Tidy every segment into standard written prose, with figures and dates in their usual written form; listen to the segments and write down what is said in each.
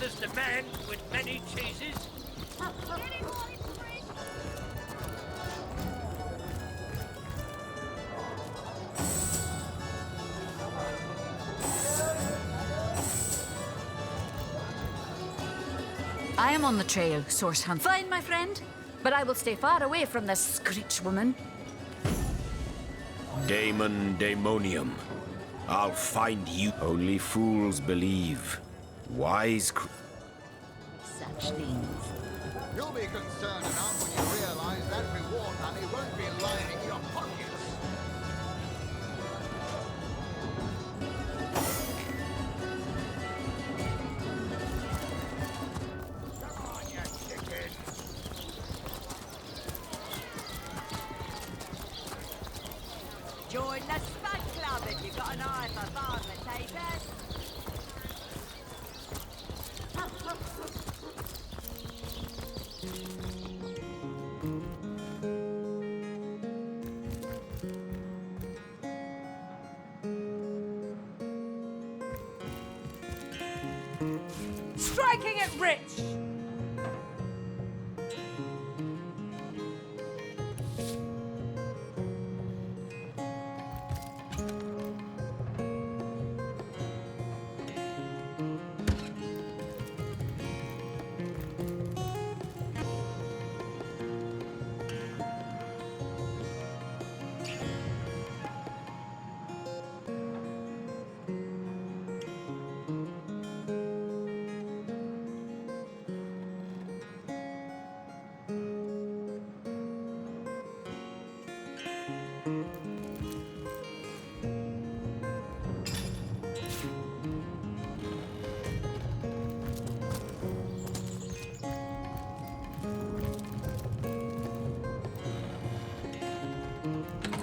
says the man with many cheeses. I am on the trail, Source Hunt. Fine, my friend, but I will stay far away from this screech woman. Daemon Daemonium. I'll find you. Only fools believe. Wise Such things. You'll be concerned enough when you realize that reward money won't be lining your pockets. Come on, you chicken. Join the Spud Club if you've got an eye for farm potatoes. Striking it rich!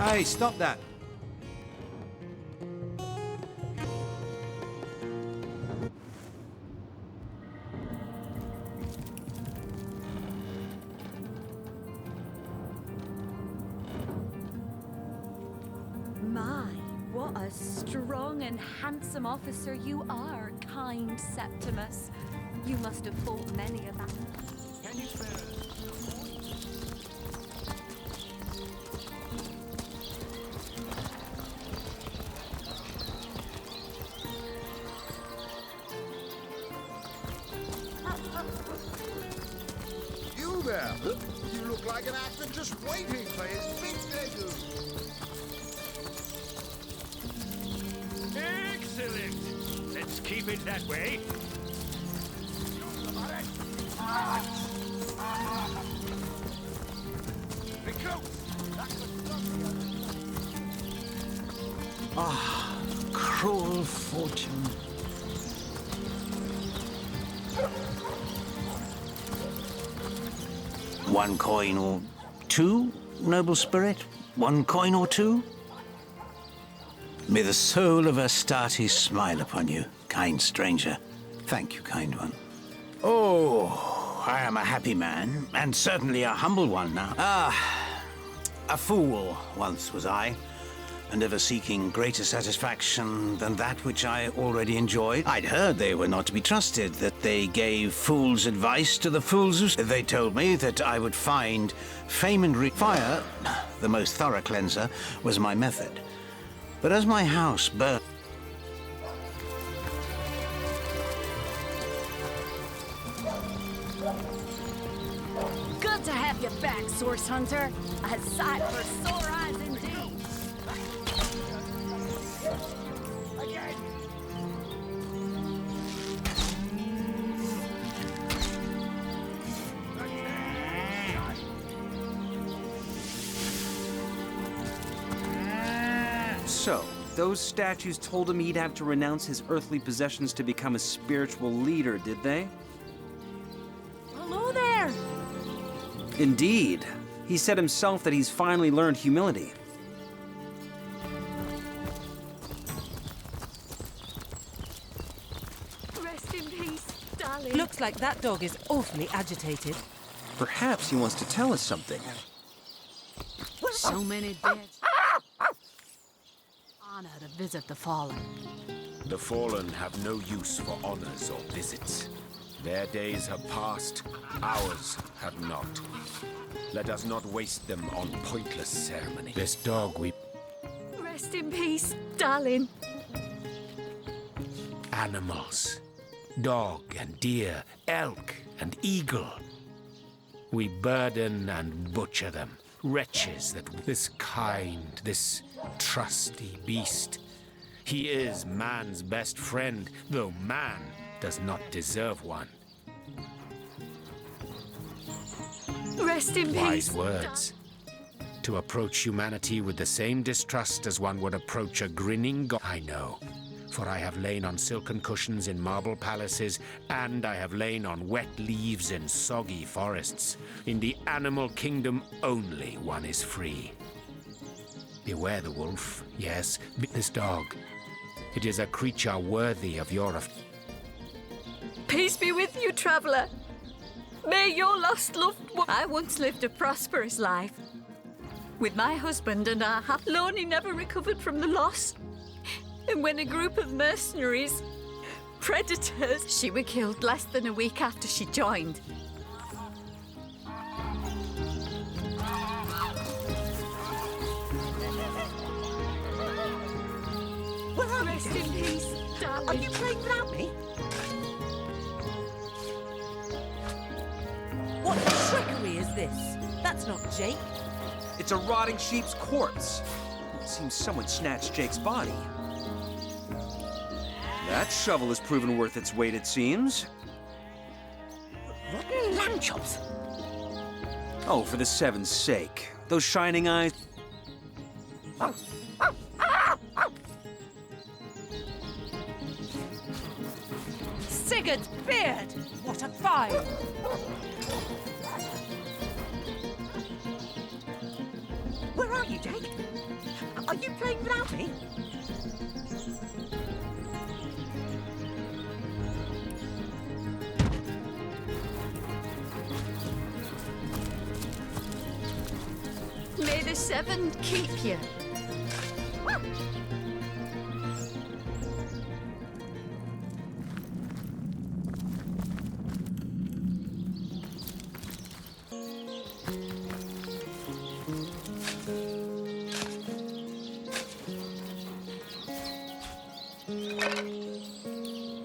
Hey, stop that. My, what a strong and handsome officer you are, kind Septimus. You must have fought many a battle. Can you spare us? You there! You look like an actor just waiting for his big debut. Excellent. Let's keep it that way. Be close. That's the Cruel fortune. One coin or two, noble spirit? One coin or two? May the soul of Astartes smile upon you, kind stranger. Thank you, kind one. Oh, I am a happy man, and certainly a humble one now. A fool once was I, and ever seeking greater satisfaction than that which I already enjoyed. I'd heard they were not to be trusted, that they gave fools advice to the fools who... They told me that I would find fame and fire, the most thorough cleanser, was my method. But as my house burned... Good to have you back, Source Hunter. A sight for sore eyes indeed. So, those statues told him he'd have to renounce his earthly possessions to become a spiritual leader, did they? Hello there! Indeed. He said himself that he's finally learned humility. Rest in peace, darling. Looks like that dog is awfully agitated. Perhaps he wants to tell us something. So many dead. Honor to visit the fallen. The fallen have no use for honors or visits. Their days have passed, ours have not. Let us not waste them on pointless ceremony. This dog we... Rest in peace, darling. Animals. Dog and deer, elk and eagle. We burden and butcher them. Wretches that this kind, this trusty beast. He is man's best friend, though man does not deserve one. Rest in peace. Wise words. To approach humanity with the same distrust as one would approach a grinning god. I know, for I have lain on silken cushions in marble palaces, and I have lain on wet leaves in soggy forests. In the animal kingdom only one is free. Beware the wolf, yes, this dog. It is a creature worthy of your... Peace be with you, traveller. May your lost loved one... I once lived a prosperous life. With my husband and our Lorne never recovered from the loss. And when a group of mercenaries, predators, she was killed less than a week after she joined. Where are Rest in peace, darling. Are you playing without me? What trickery is this? That's not Jake. It's a rotting sheep's corpse. It seems someone snatched Jake's body. That shovel has proven worth its weight, it seems. Rotten lamb chops. Oh, for the seven's sake. Those shining eyes... Sigurd's beard. What a find. Where are you, Jake? Are you playing without me? May the seven keep you.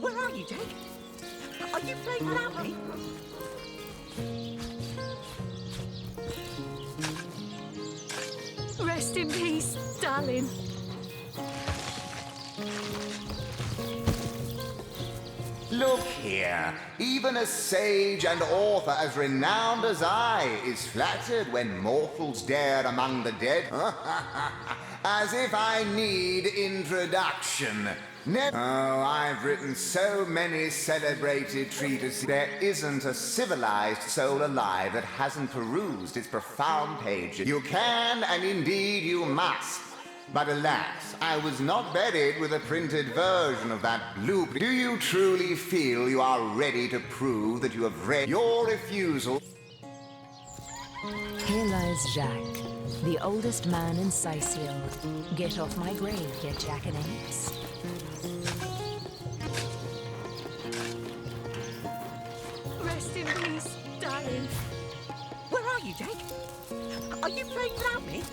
Where are you, Jake? Are you playing without me? Rest in peace, darling. Look here, even a sage and author as renowned as I is flattered when mortals dare among the dead. As if I need introduction. Oh, I've written so many celebrated treatises. There isn't a civilized soul alive that hasn't perused its profound pages. You can, and indeed you must. But alas, I was not buried with a printed version of that loop. Do you truly feel you are ready to prove that you have read your refusal? Here lies Jacques, the oldest man in Sicil. Get off my grave, you jackanapes. Rest in peace, darling. Where are you, Jake? Are you playing without me?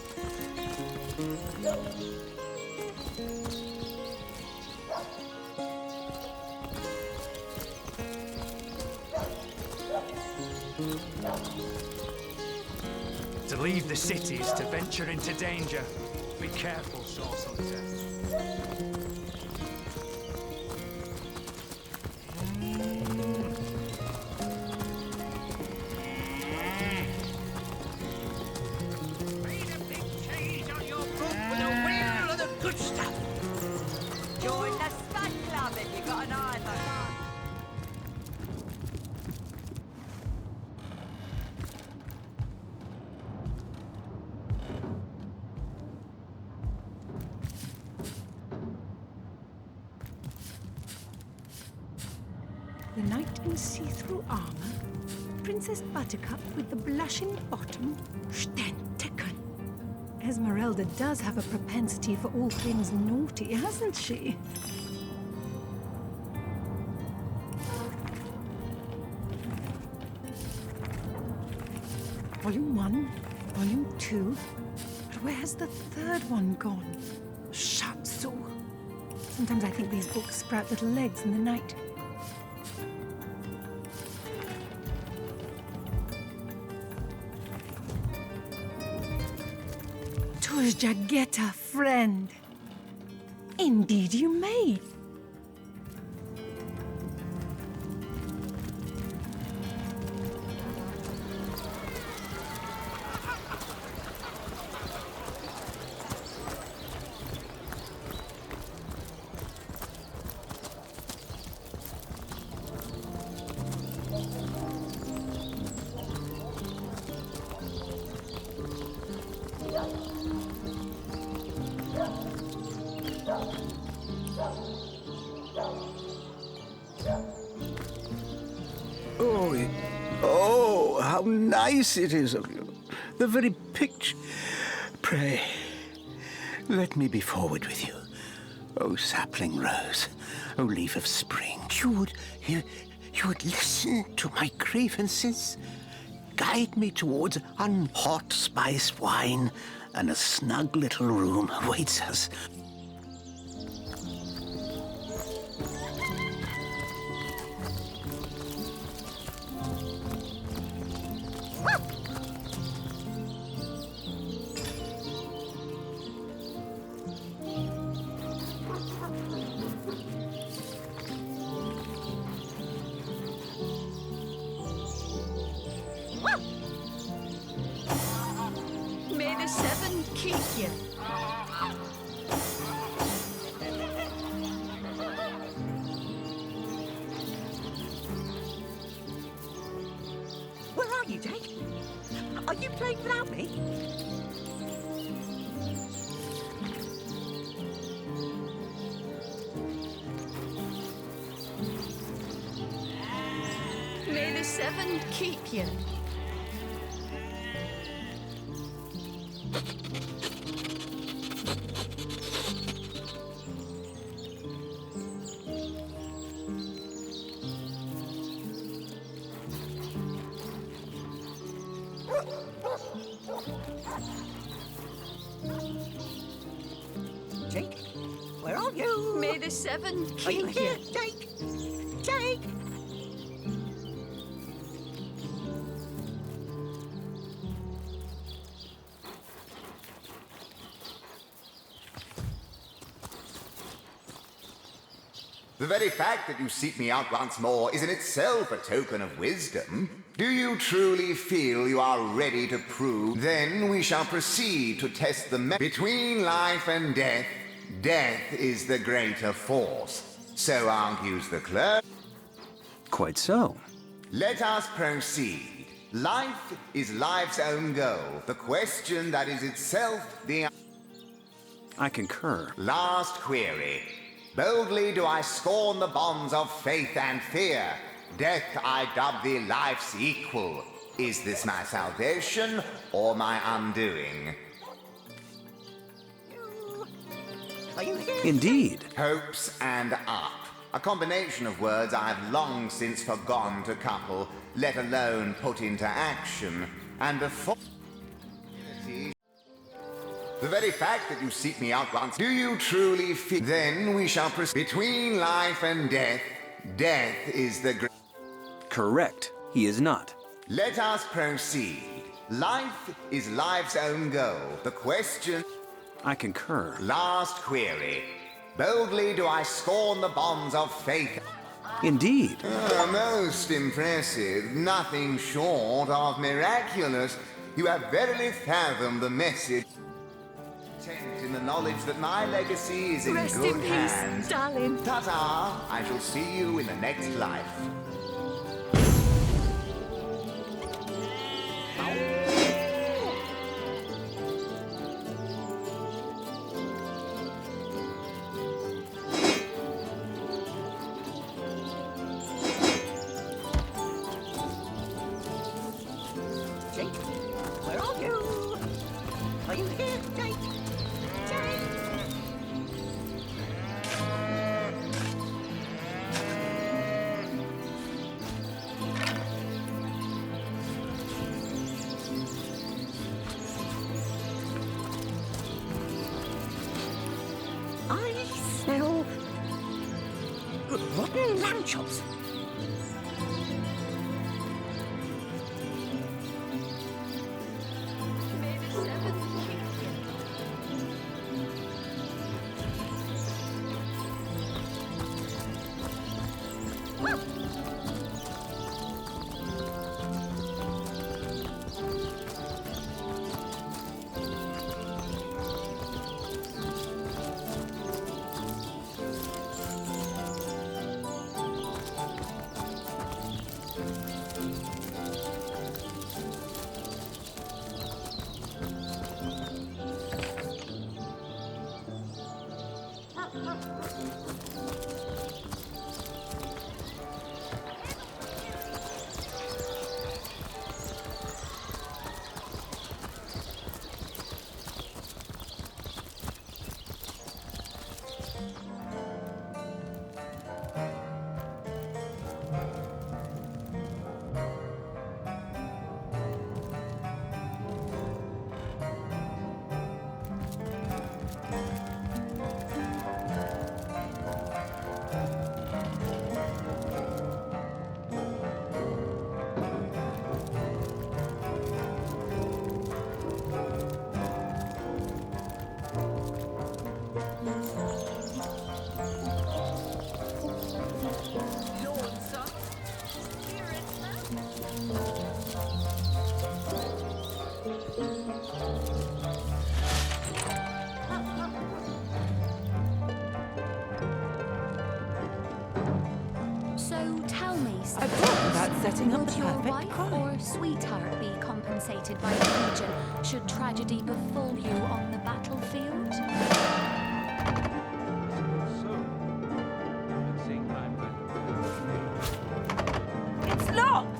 To leave the city is to venture into danger. Be careful, Source Hunter. Made a big change on your book with a wheel of the good stuff. Join the Spud Club if you got an eye for fun. The knight in see-through armor, Princess Buttercup with the blushing bottom, Stentaken. Esmeralda does have a propensity for all things naughty, hasn't she? Volume 1, Volume 2. But where has the third one gone? Shatsu. Sometimes I think these books sprout little legs in the night. Jageta, friend. Indeed you may. Oh, how nice it is of you. The very picture. Pray, let me be forward with you. Oh, sapling rose. Oh, leaf of spring. You would listen to my grievances. Guide me towards hot spiced wine, and a snug little room awaits us. May the seven keep you. Where are you, Jake? Are you playing without me? May the seven keep you. Jake, where are you? May the seven Are you keep here, you. Jake? Jake! The very fact that you seek me out once more is in itself a token of wisdom. Do you truly feel you are ready to prove? Then we shall proceed to test the between life and death. Death is the greater force. So argues the clerk. Quite so. Let us proceed. Life is life's own goal. The question that is itself the... I concur. Last query. Boldly do I scorn the bonds of faith and fear. Death I dub thee life's equal. Is this my salvation or my undoing? Are you here? Indeed. Hopes and up. A combination of words I have long since forgone to couple, let alone put into action. And before... The very fact that you seek me out once, do you truly feel? Then we shall proceed. Between life and death, death is the Correct. He is not. Let us proceed. Life is life's own goal. The question... I concur. Last query. Boldly do I scorn the bonds of faith. Indeed. Most impressive. Nothing short of miraculous. You have verily fathomed the message. In the knowledge that my legacy is in Rest good in peace, hands. darling. Ta-ta! I shall see you in the next life. Jake, where are you? Are you here, Jake? Jake! lamb chops. May the seventh keep you. So tell me, I talked about setting up would the your perfect wife crime. or sweetheart be compensated by the Legion should tragedy befall you on the battlefield? It's locked!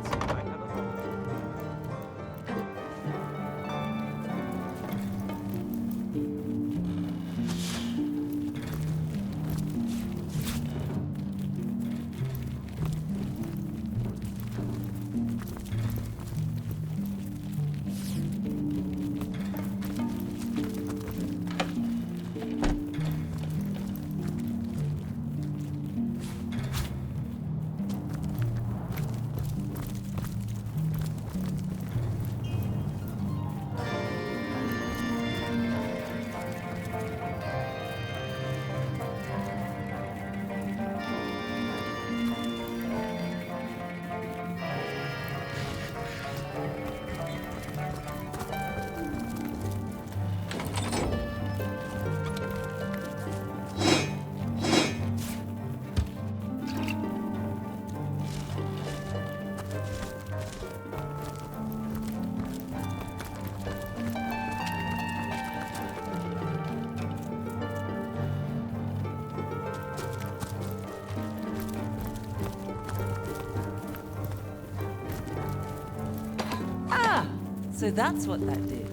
So that's what that did.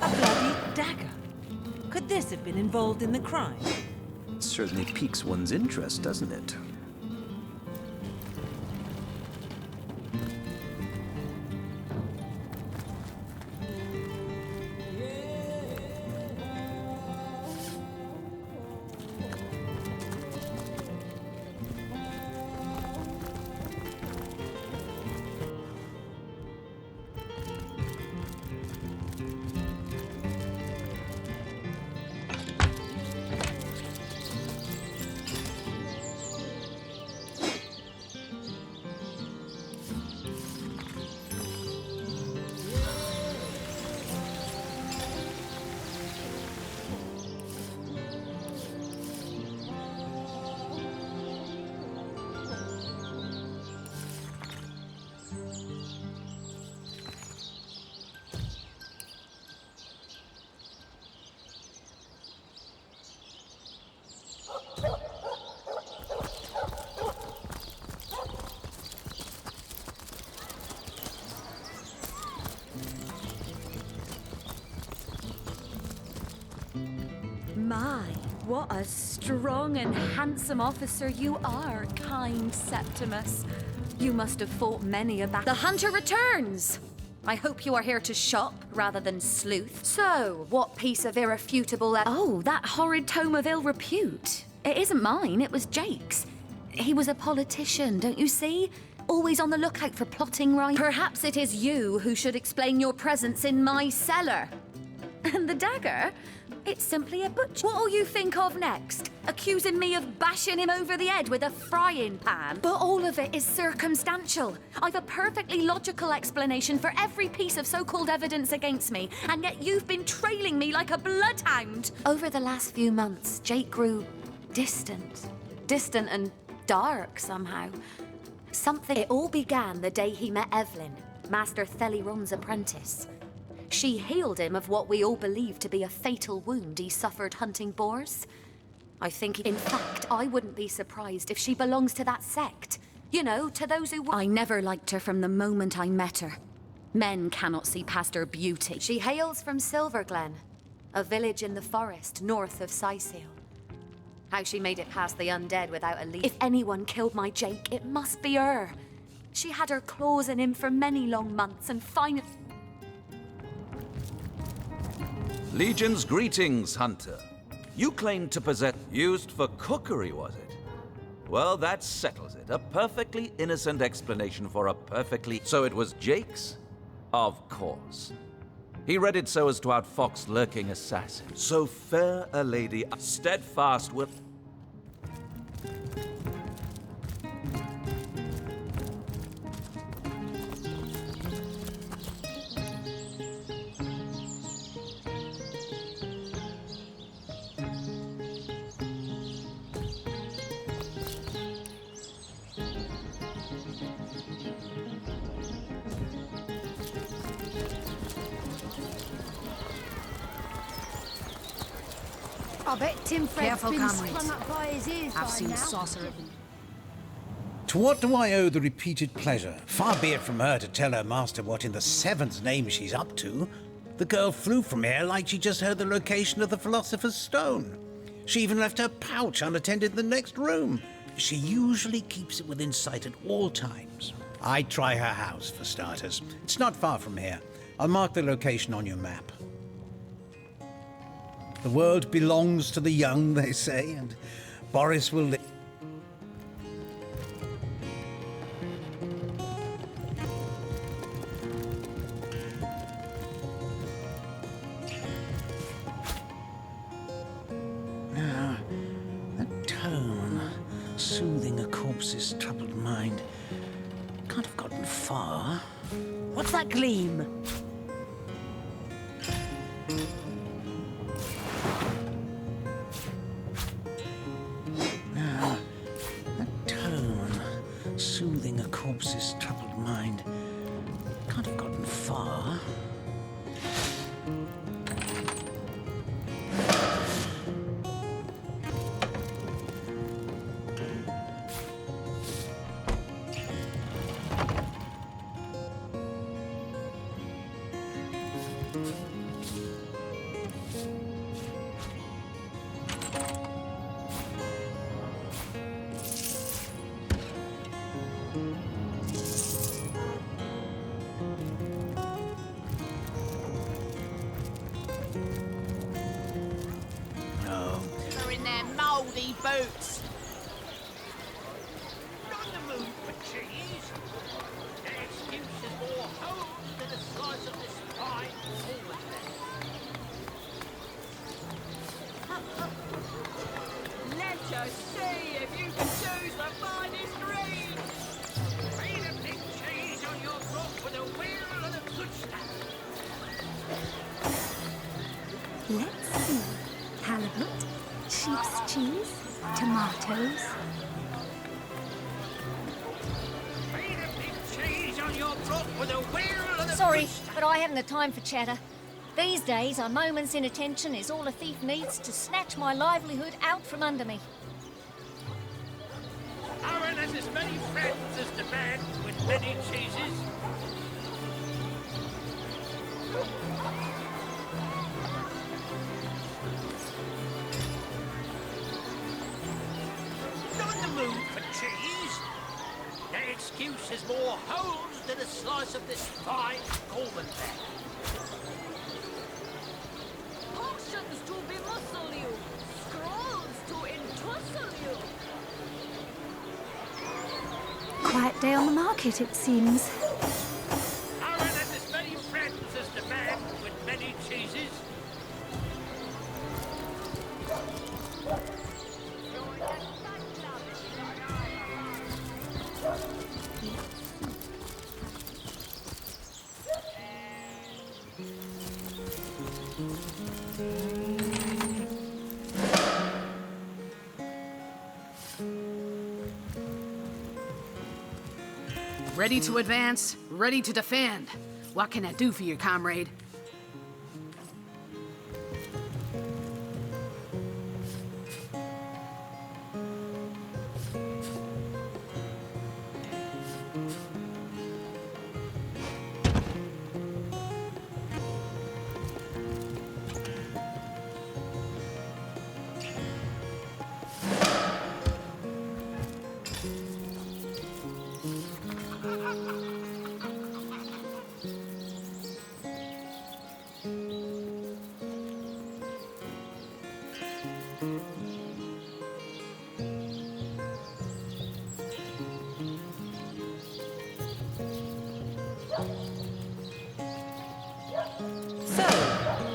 A bloody dagger. Could this have been involved in the crime? Certainly piques one's interest, doesn't it? What a strong and handsome officer you are, kind Septimus. You must have fought many a battle. The hunter returns! I hope you are here to shop rather than sleuth. So, what piece of irrefutable... Oh, that horrid tome of ill repute. It isn't mine, it was Jake's. He was a politician, don't you see? Always on the lookout for plotting right. Perhaps it is you who should explain your presence in my cellar. And the dagger? It's simply a butcher. What'll you think of next? Accusing me of bashing him over the head with a frying pan? But all of it is circumstantial. I've a perfectly logical explanation for every piece of so-called evidence against me, and yet you've been trailing me like a bloodhound. Over the last few months, Jake grew distant. Distant and dark somehow. It all began the day he met Evelyn, Master Theliron's apprentice. She healed him of what we all believe to be a fatal wound he suffered hunting boars. I think, in fact, I wouldn't be surprised if she belongs to that sect. You know, to those who... I never liked her from the moment I met her. Men cannot see past her beauty. She hails from Silverglen, a village in the forest north of Sicil. How she made it past the undead without a lead. If anyone killed my Jake, it must be her. She had her claws in him for many long months and finally... Legion's greetings, Hunter. You claimed to possess... Used for cookery, was it? Well, that settles it. A perfectly innocent explanation for a perfectly... So it was Jake's? Of course. He read it so as to outfox lurking assassins. So fair a lady, steadfast will... I bet Tim Fred's Careful, been comrades. slung up by his ears I've by seen now. saucer. To what do I owe the repeated pleasure? Far be it from her to tell her master what in the seventh name she's up to. The girl flew from here like she just heard the location of the Philosopher's Stone. She even left her pouch unattended in the next room. She usually keeps it within sight at all times. I'd try her house, for starters. It's not far from here. I'll mark the location on your map. The world belongs to the young, they say, and Boris will live. Now, that tone, soothing a corpse's troubled mind, can't have gotten far. What's that gleam? Now, that tone, soothing a corpse's troubled mind, can't have gotten far. They're in their mouldy boots. On the move for cheese. Their excuses more holes than the size of this fine woman. Let us see if you can choose the finest green. Made a big cheese on your brook with a wheel and a good stuff. Let's see. Halibut, sheep's cheese, tomatoes. Made a big cheese on your brook with a wheel and a Sorry, good stuff. but I haven't the time for chatter. These days, a moment's inattention is all a thief needs to snatch my livelihood out from under me. Aaron has as many friends as the man with many cheeses. mood for cheese? That excuse is more holes than a slice of this fine golden bag. Potions to bemuscle you, scrolls to entwustle you. Quiet day on the market, it seems. Aaron has as many friends as the man with many cheeses. Ready to advance, ready to defend. What can I do for you, comrade?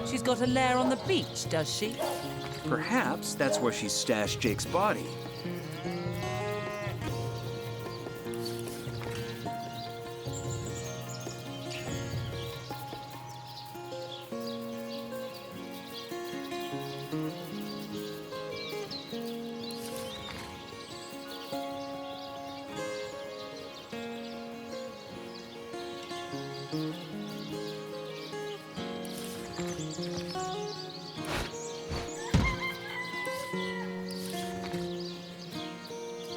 She's got a lair on the beach, does she? Perhaps that's where she stashed Jake's body.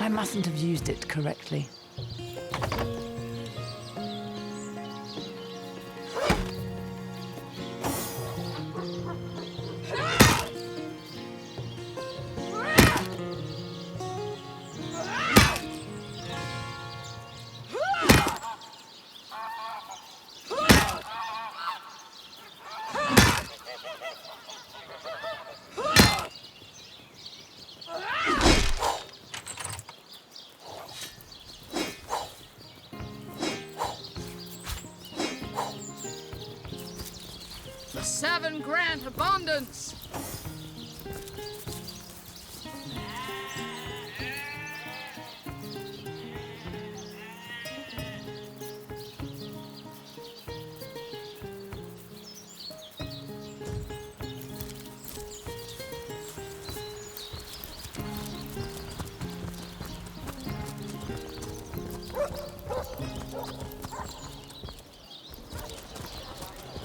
I mustn't have used it correctly. The 7 grant abundance!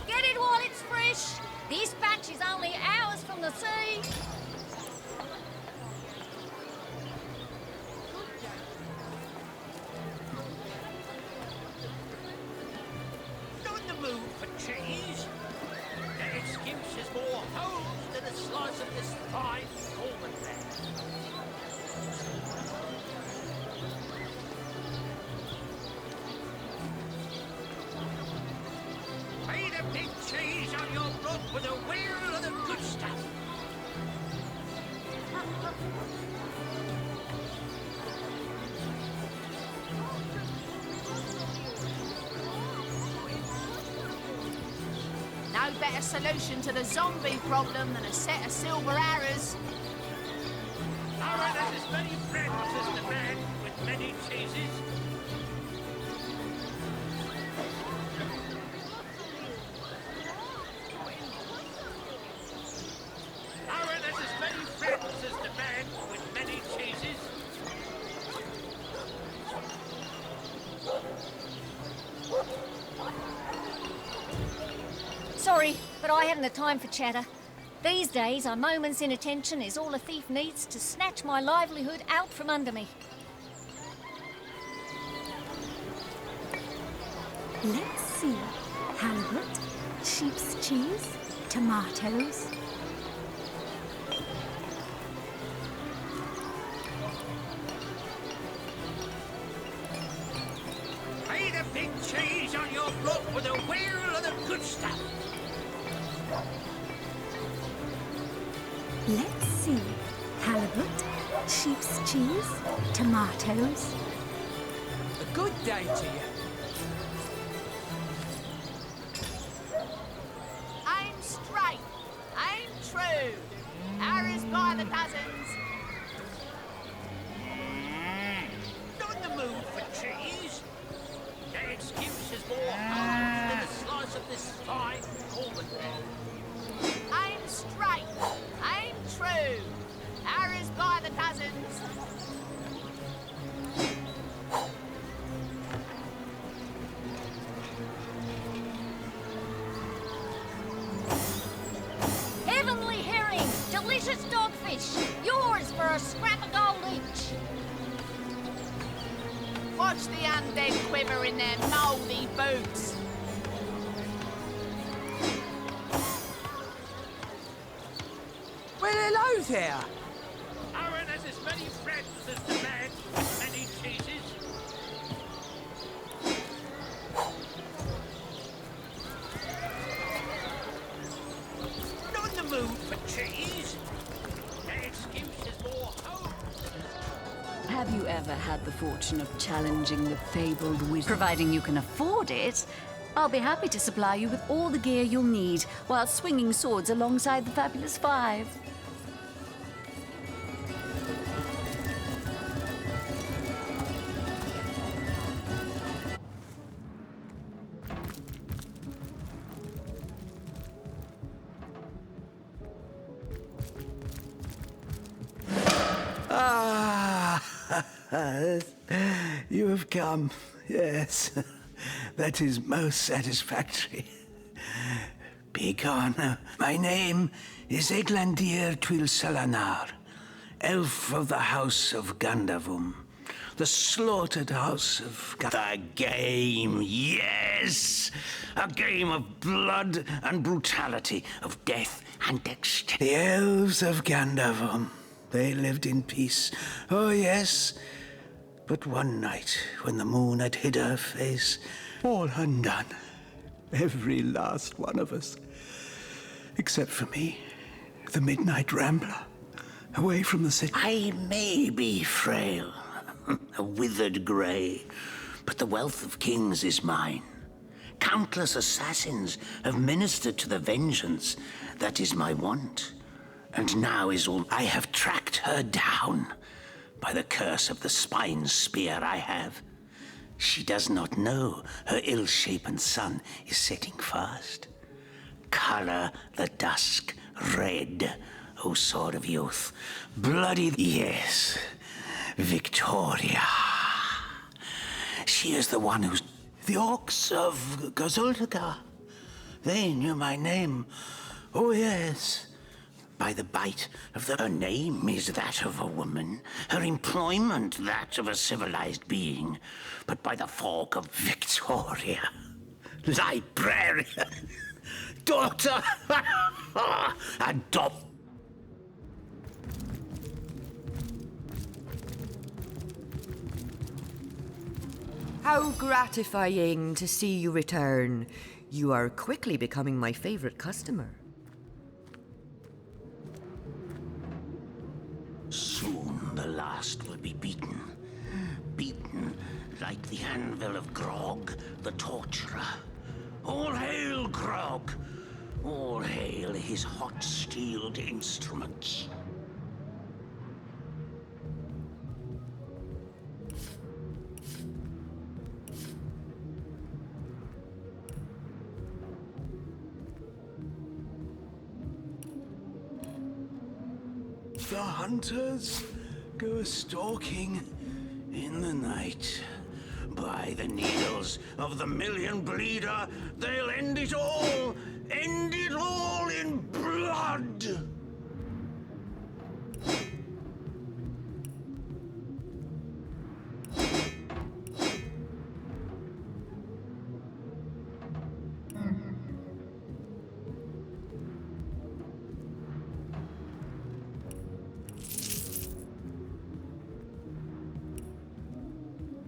Get it while it's fresh. This batch is only hours from the sea. Not in the mood for cheese. That excuse is more holes than a slice of this fine golden bag. Feed a big cheese on your block with a wheel of the good stuff. No better solution to the zombie problem than a set of silver arrows. Aaron has as many friends as the man with many cheeses. Aaron has as many friends as the man with many cheeses. Sorry, but I haven't the time for chatter. These days, a moment's inattention is all a thief needs to snatch my livelihood out from under me. Let's see. Halibut, sheep's cheese, tomatoes. Big cheese on your block with a wheel of the good stuff. Let's see. Halibut, sheep's cheese, tomatoes. A good day to you. Aim straight. Aim true. Arrows by the dozens. Not in the mood for cheese. That excuse is more holes than a slice of this fine Corbin bread. Aim straight. Aim true. Arrows by the dozens. Heavenly herring, delicious dogfish, yours for a scrap of gold each. Watch the undead quiver in their mouldy boots. Well, hello there. Aaron has as many friends as the man with many cheeses. Not in the mood for cheese. That excuse is more hope. Have you ever had the fortune of challenging the fabled wizard? Providing you can afford it, I'll be happy to supply you with all the gear you'll need while swinging swords alongside the Fabulous Five. You have come. Yes, that is most satisfactory. Begone. My name is Eglandir Twil Salanar, elf of the House of Gandavum, the slaughtered house of The game, yes! A game of blood and brutality, of death and dexterity. The elves of Gandavum, they lived in peace. Oh, yes. But one night, when the moon had hid her face, all undone, every last one of us, except for me, the midnight rambler, away from the city. I may be frail, a withered grey, but the wealth of kings is mine. Countless assassins have ministered to the vengeance that is my want, and now is all. I have tracked her down. By the curse of the spine spear I have. She does not know her ill-shapen sun is setting fast. Color the dusk red, O sword of youth. Bloody, yes, Victoria. She is the one who's... The orcs of Gazuldaga. They knew my name. Oh, yes. By the bite of her name is that of a woman, her employment that of a civilized being, but by the fork of Victoria, librarian, daughter, adopt. How gratifying to see you return. You are quickly becoming my favorite customer. Soon the last will be beaten. Beaten like the anvil of Grog, the torturer. All hail Grog! All hail his hot-steeled instruments. The hunters go stalking in the night. By the needles of the million bleeder, they'll end it all in blood.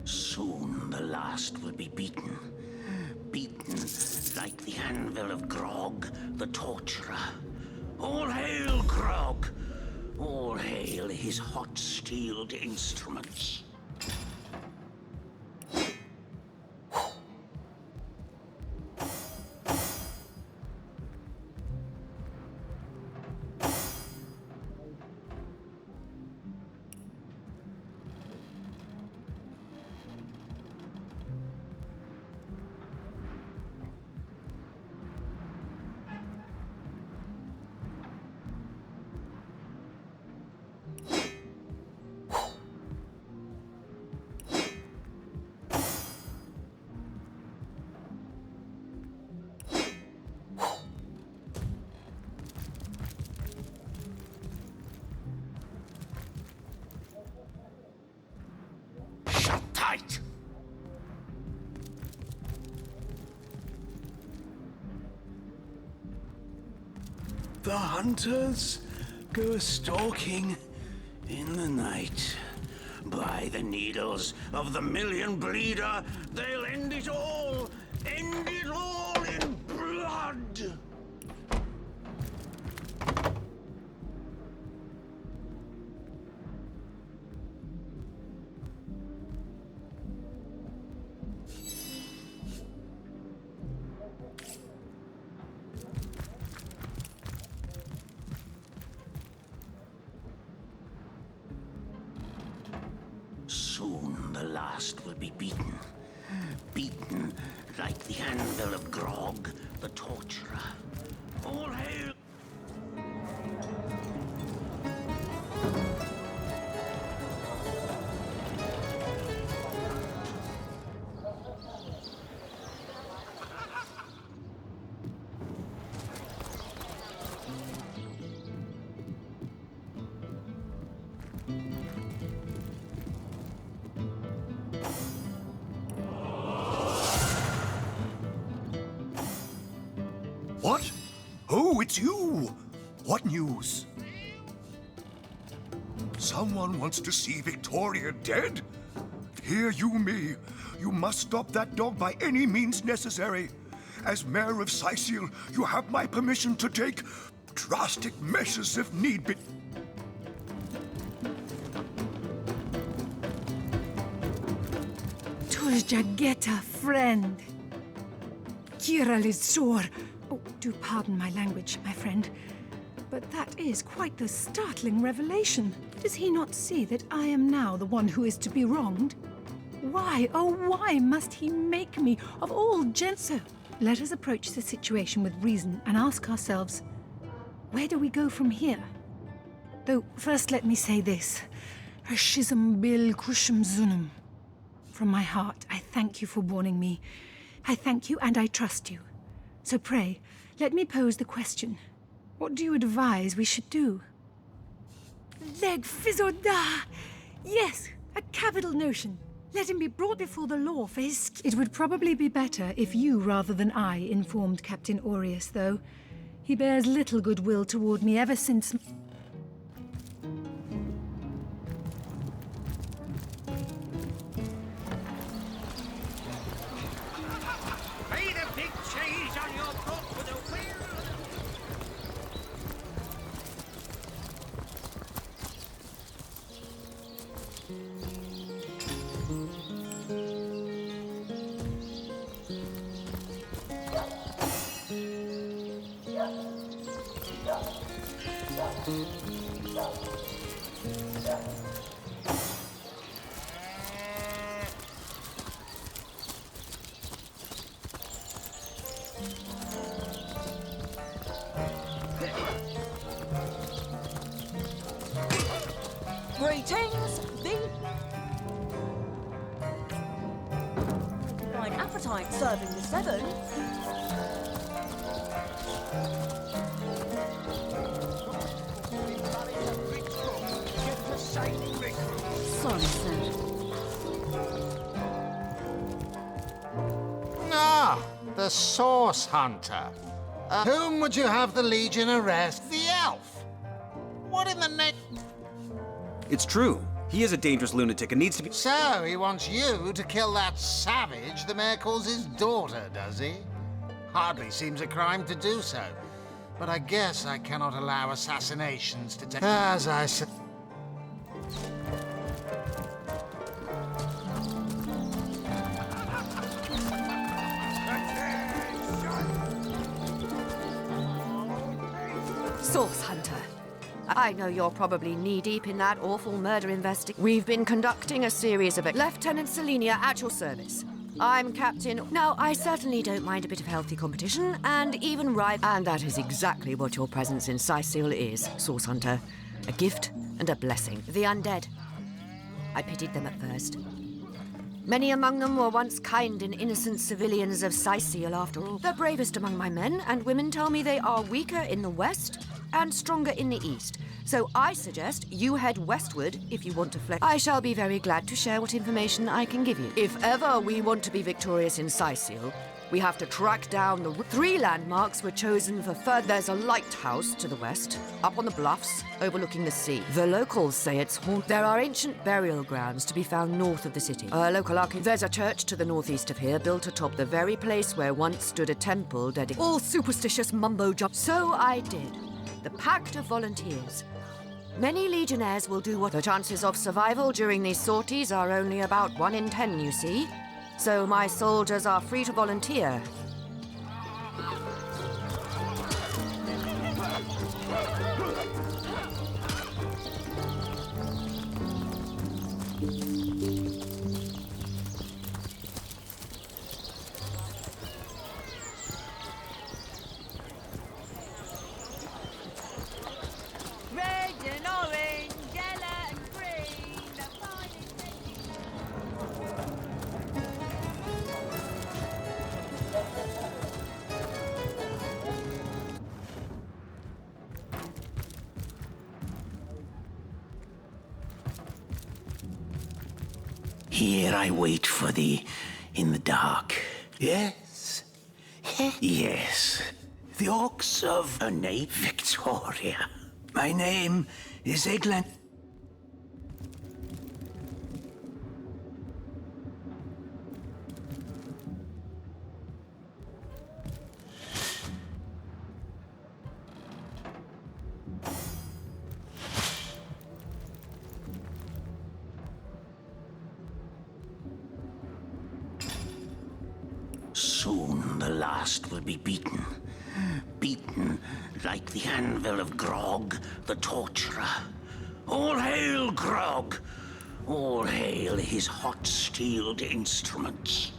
Soon the last will be beaten. Beaten like the anvil of Grog, the torturer. All hail Grog! All hail his hot-steeled instruments. Tight! The hunters go stalking in the night. By the needles of the million bleeder, they'll end it all! End it all in blood! Soon the last will be beaten. Beaten like the anvil of Grog, the torturer. All hail! What? Oh, it's you! What news? Someone wants to see Victoria dead? Hear you me. You must stop that dog by any means necessary. As Mayor of Sicil, you have my permission to take drastic measures if need be. Turjageta, friend. Kira Lizor. Oh, do pardon my language, my friend. But that is quite the startling revelation. Does he not see that I am now the one who is to be wronged? Why, oh why must he make me, of all gents? Let us approach the situation with reason and ask ourselves, where do we go from here? Though, first let me say this. Hashizm bil kushum zunum. From my heart, I thank you for warning me. I thank you and I trust you. So pray, let me pose the question. What do you advise we should do? Leg Fizoda! Yes, a capital notion. Let him be brought before the law for his... It would probably be better if you rather than I informed Captain Aureus, though. He bears little goodwill toward me ever since... Made a big cheese on your book with a wheel. Greetings, fine appetite serving the seven. Sorry, sir. Ah, the Source Hunter. Whom would you have the Legion arrest? The elf? What in the neck? It's true. He is a dangerous lunatic and needs to be— So, he wants you to kill that savage the mayor calls his daughter, does he? Hardly seems a crime to do so. But I guess I cannot allow assassinations to take— As I said— Source Hunter. I know you're probably knee-deep in that awful murder investigation. We've been conducting a series of— Lieutenant Selenia at your service. I'm Captain— Now, I certainly don't mind a bit of healthy competition, and even And that is exactly what your presence in Sicil is, Source Hunter. A gift and a blessing. The undead. I pitied them at first. Many among them were once kind and innocent civilians of Sicil, after all. The bravest among my men and women tell me they are weaker in the west and stronger in the east. So I suggest you head westward if you want to flex. I shall be very glad to share what information I can give you. If ever we want to be victorious in Sicil, we have to track down the 3 landmarks were chosen for further. There's a lighthouse to the west, up on the bluffs, overlooking the sea. The locals say it's haunted. There are ancient burial grounds to be found north of the city. There's a church to the northeast of here, built atop the very place where once stood a temple dedicated— All superstitious mumbo-jumbo. So I did. The Pact of Volunteers. Many legionnaires will do what— The chances of survival during these sorties are only about 1 in 10, you see. So my soldiers are free to volunteer. Red and orange, yellow and green, the finest Here I wait for thee in the dark. Yes? Yes. The Orcs of Ornate Victoria. My name is Eglan. Soon the last will be beaten. Beaten like the anvil of Grog, the torturer. All hail Grog! All hail his hot-steeled instruments.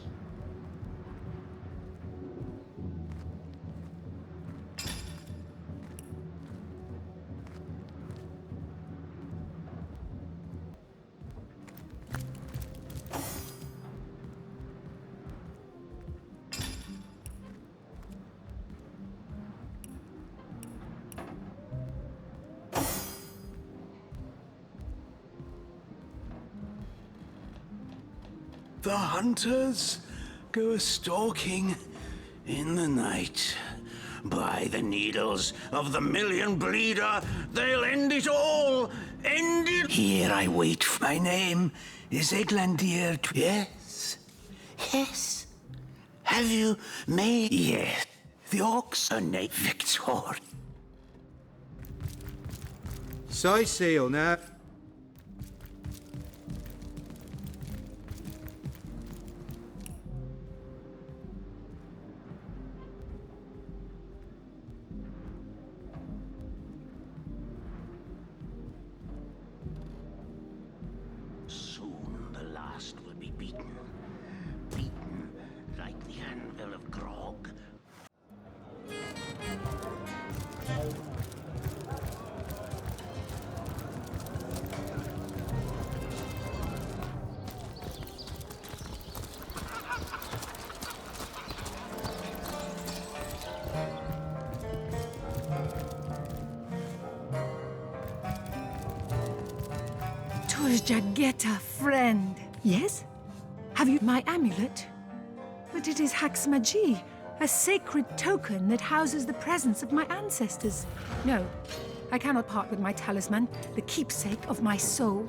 The hunters go stalking in the night. By the needles of the million bleeder, they'll end it all! End it! Here I wait. My name is Eglandir. Yes? Yes? Have you made? Yes. The Orcs are named Victor. Sicil now. Jagetta, friend. Yes? Have you my amulet? But it is Haxmagi, a sacred token that houses the presence of my ancestors. No, I cannot part with my talisman, the keepsake of my soul.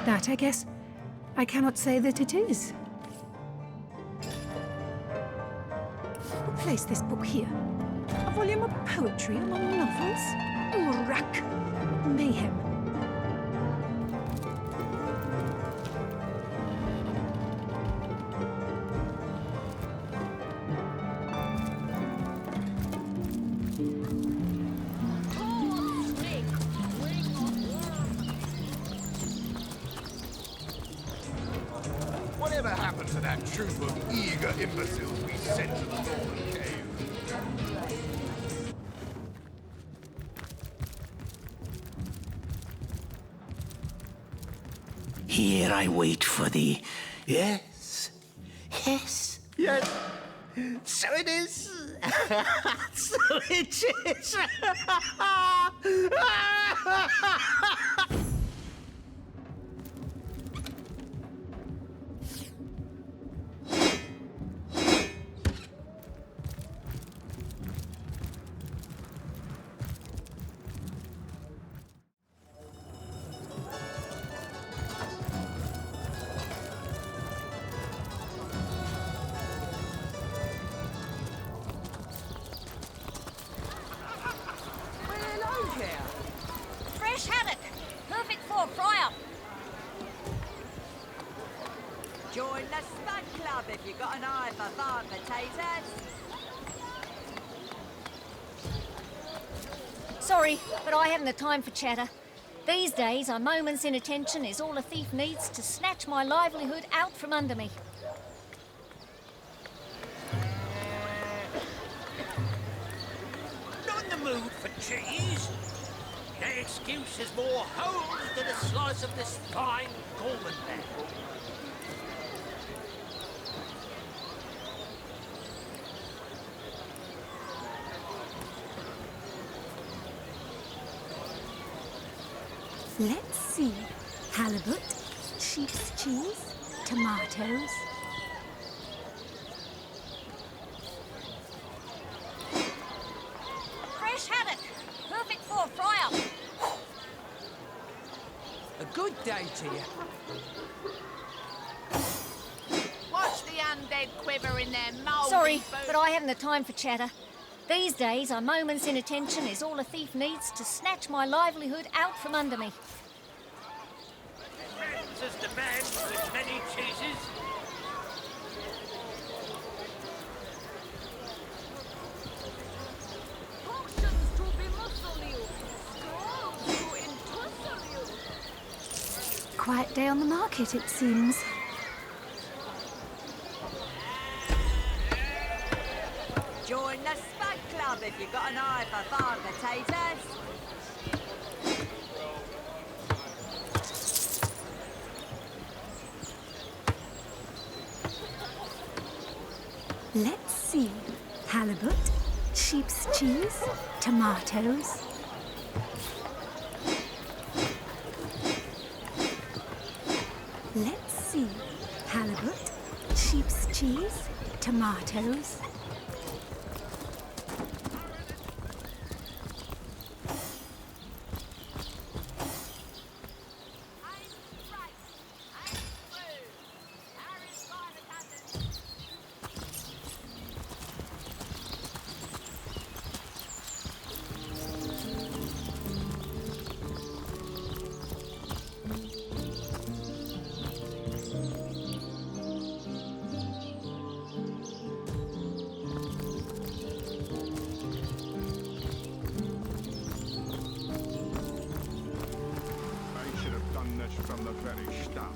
that, I guess. I cannot say that it is. We'll place this book here. A volume of poetry among novels. Urak. Mayhem. Whatever happened to that troop of eager imbeciles we sent to the northern cave? Here I wait for thee. Yes. Yes. Yes. So it is. So it is. Fresh haddock. Perfect for a fry-up. Join the Spud Club if you've got an eye for farm potatoes. Sorry, but I haven't the time for chatter. These days, a moment's inattention is all a thief needs to snatch my livelihood out from under me. Not in the mood for cheese. No excuse is more whole than a slice of this fine Gorman. Let's see. Halibut, sheep's cheese, tomatoes. Fresh haddock. Perfect for a fry-up. A good day to you. Watch the undead quiver in their mouldy Sorry, boots. but I haven't the time for chatter. These days, a moment's inattention is all a thief needs to snatch my livelihood out from under me. Francis demands as many cheeses. Potions to bemuscle you. Scrolls to entussle you. Quiet day on the market, it seems. Join the Spud Club if you've got an eye for farm potatoes. Let's see. Halibut, sheep's cheese, tomatoes. Let's see. Halibut, sheep's cheese, tomatoes. I should have done this from the very start.